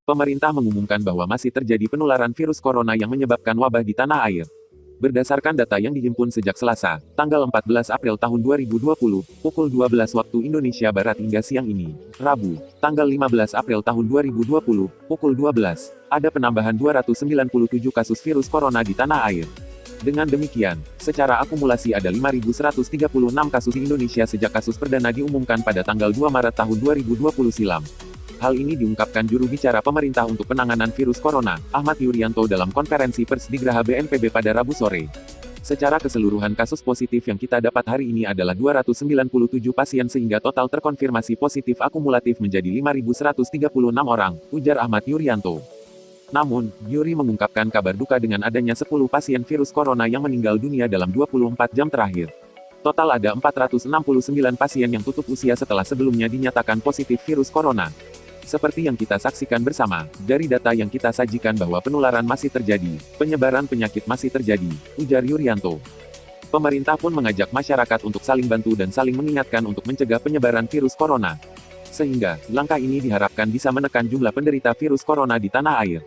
Pemerintah mengumumkan bahwa masih terjadi penularan virus corona yang menyebabkan wabah di tanah air. Berdasarkan data yang dihimpun sejak Selasa, tanggal 14 April tahun 2020, pukul 12 waktu Indonesia Barat hingga siang ini, Rabu, tanggal 15 April tahun 2020, pukul 12, ada penambahan 297 kasus virus corona di tanah air. Dengan demikian, secara akumulasi ada 5.136 kasus di Indonesia sejak kasus perdana diumumkan pada tanggal 2 Maret tahun 2020 silam. Hal ini diungkapkan juru bicara pemerintah untuk penanganan virus corona, Ahmad Yuryanto dalam konferensi pers di Geraha BNPB pada Rabu sore. Secara keseluruhan kasus positif yang kita dapat hari ini adalah 297 pasien sehingga total terkonfirmasi positif akumulatif menjadi 5.136 orang, ujar Ahmad Yuryanto. Namun, Yuri mengungkapkan kabar duka dengan adanya 10 pasien virus corona yang meninggal dunia dalam 24 jam terakhir. Total ada 469 pasien yang tutup usia setelah sebelumnya dinyatakan positif virus corona. Seperti yang kita saksikan bersama, dari data yang kita sajikan bahwa penularan masih terjadi, penyebaran penyakit masih terjadi, ujar Yuryanto. Pemerintah pun mengajak masyarakat untuk saling bantu dan saling mengingatkan untuk mencegah penyebaran virus corona. Sehingga, langkah ini diharapkan bisa menekan jumlah penderita virus corona di tanah air.